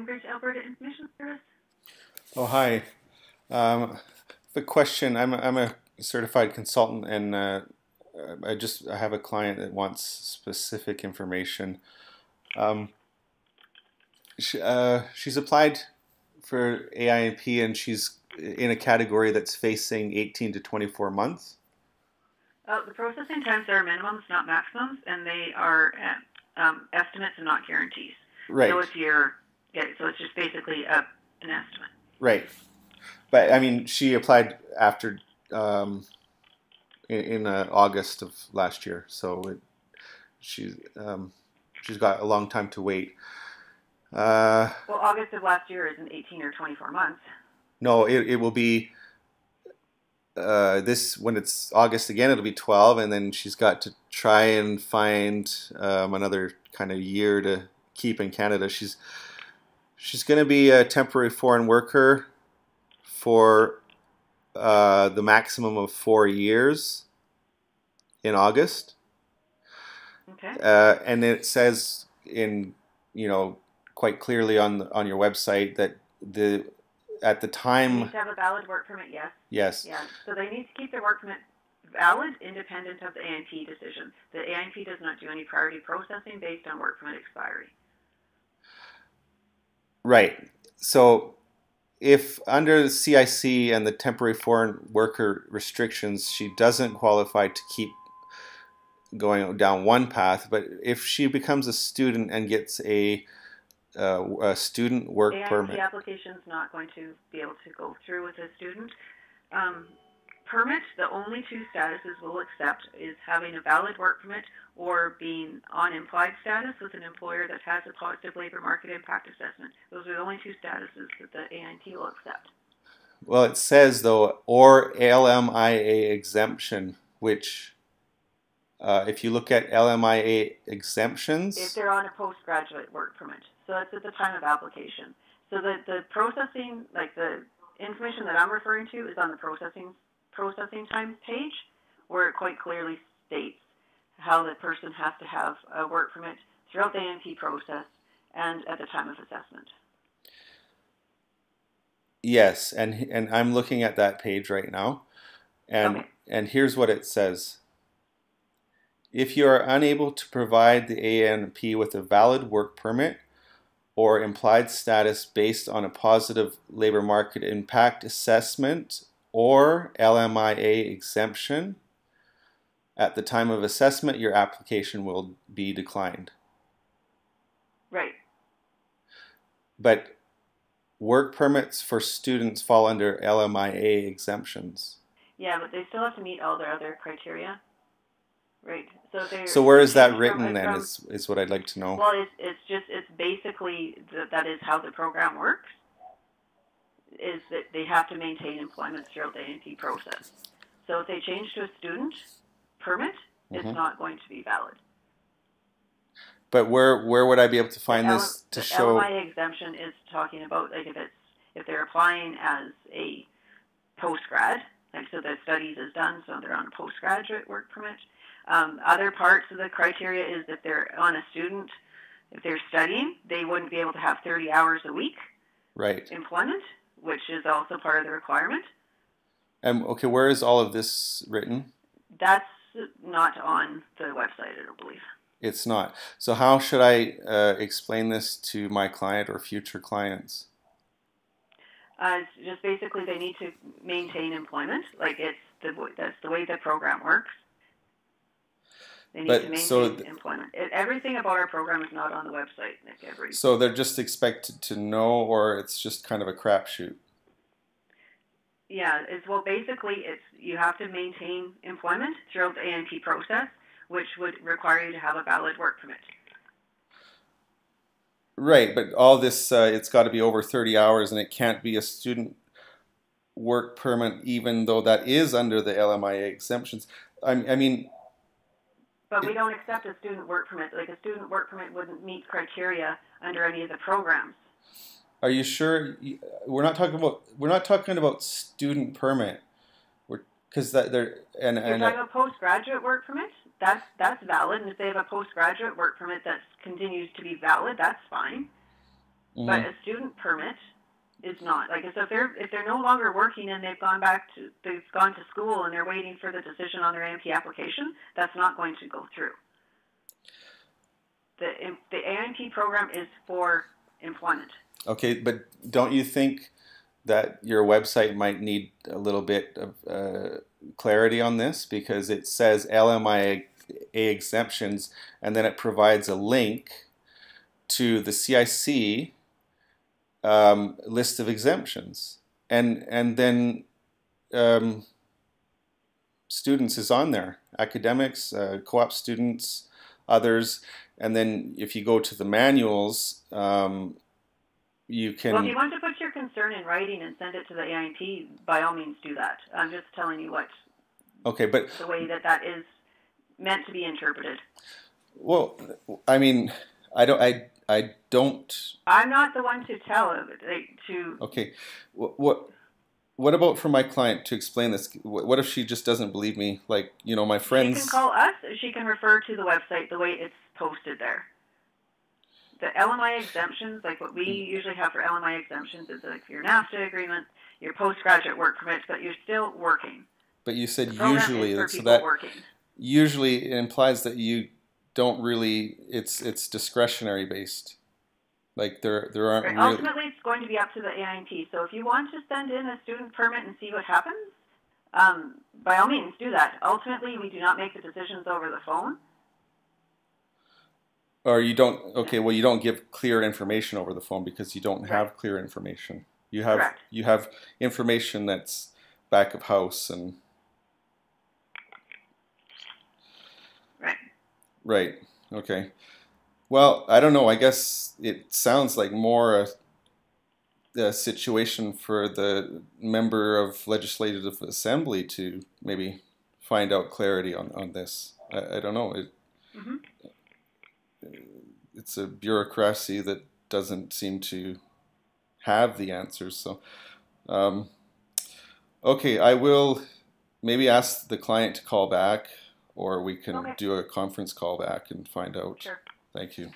Cambridge, Alberta Information Service. Oh, hi. The question, I'm a certified consultant and I have a client that wants specific information. Um, she's applied for AINP and she's in a category that's facing 18 to 24 months. The processing times are minimums, not maximums, and they are estimates and not guarantees. Right. So so it's just basically an estimate. Right. But I mean, she applied after in August of last year, so she's got a long time to wait. Well, August of last year isn't 18 or 24 months. No, it will be when it's August again, it'll be 12, and then she's got to try and find another kind of year to keep in Canada. She's going to be a temporary foreign worker for the maximum of 4 years in August. Okay. And it says quite clearly on your website that at the time They need to have a valid work permit. Yes. Yes. Yeah. So they need to keep their work permit valid, independent of the AINP decision. The AINP does not do any priority processing based on work permit expiry. Right. So if under the CIC and the temporary foreign worker restrictions, she doesn't qualify to keep going down one path, but if she becomes a student and gets a student work permit. The application is not going to be able to go through with a student permit. The only two statuses we'll accept is having a valid work permit or being on implied status with an employer that has a positive labor market impact assessment. Those are the only two statuses that the AINP will accept. Well, it says though, or LMIA exemption, which if you look at LMIA exemptions, if they're on a postgraduate work permit. So that's at the time of application. So the processing, like the information that I'm referring to, is on the processing times page, where it quite clearly states how the person has to have a work permit throughout the AINP process and at the time of assessment. Yes, and I'm looking at that page right now, and Okay. And here's what it says. If you are unable to provide the AINP with a valid work permit or implied status based on a positive labor market impact assessment or LMIA exemption, at the time of assessment, your application will be declined. Right. But work permits for students fall under LMIA exemptions. Yeah, but they still have to meet all their other criteria. Right. So where is that written then is what I'd like to know. Well, it's basically that is how the program works, is that they have to maintain employment throughout the AINP process. So if they change to a student permit, it's not going to be valid. But where would I be able to find this to show? The LMIA exemption is talking about like if they're applying as a postgrad, like so their studies is done, so they're on a postgraduate work permit. Other parts of the criteria is if they're on a student, if they're studying, they wouldn't be able to have 30 hours a week employment, which is also part of the requirement. Okay, where is all of this written? That's not on the website, I don't believe. It's not. So how should I explain this to my client or future clients? It's just basically they need to maintain employment. Like that's the way the program works. They need to maintain employment. Everything about our program is not on the website, Nick. So they're just expected to know, or it's just kind of a crapshoot? Yeah, basically you have to maintain employment throughout the AINP process, which would require you to have a valid work permit. Right, but all this, it's got to be over 30 hours, and it can't be a student work permit, even though that is under the LMIA exemptions. I mean... But we don't accept a student work permit. Like a student work permit wouldn't meet criteria under any of the programs. Are you sure? We're not talking about student permit. Because you're talking about postgraduate work permit. That's valid, and if they have a postgraduate work permit that continues to be valid, that's fine. but a student permit is not. Like, so if they're no longer working and they've gone to school and they're waiting for the decision on their AINP application, that's not going to go through. The AINP program is for employment. Okay, but don't you think that your website might need a little bit of clarity on this, because it says LMIA exemptions and then it provides a link to the CIC list of exemptions, and then students is on there, academics, co-op students, others, and then if you go to the manuals, you can... Well, if you want to put your concern in writing and send it to the AINP, by all means do that. I'm just telling you what... Okay, but... the way that is meant to be interpreted. Well, I mean, I don't... I'm not the one to tell it. Okay, what about for my client to explain this? What if she just doesn't believe me? Like, you know, my friends... She can call us. She can refer to the website the way it's posted there. The LMI exemptions, like what we usually have for LMI exemptions, is like your NAFTA agreement, your postgraduate work permits, but you're still working. But you said usually, so that working. Usually it implies that you don't really. It's discretionary based. Like there aren't. Right. Really... Ultimately, it's going to be up to the AINP. So if you want to send in a student permit and see what happens, by all means do that. Ultimately, we do not make the decisions over the phone. Or you don't. Okay, well, you don't give clear information over the phone because you don't have clear information. You have Correct. You have information that's back of house and. Right. Right. Okay. Well, I don't know. I guess it sounds like more a situation for the member of Legislative Assembly to maybe find out clarity on this. I don't know. It's a bureaucracy that doesn't seem to have the answers. So, okay, I will maybe ask the client to call back, or we can do a conference call back and find out. Sure. Thank you.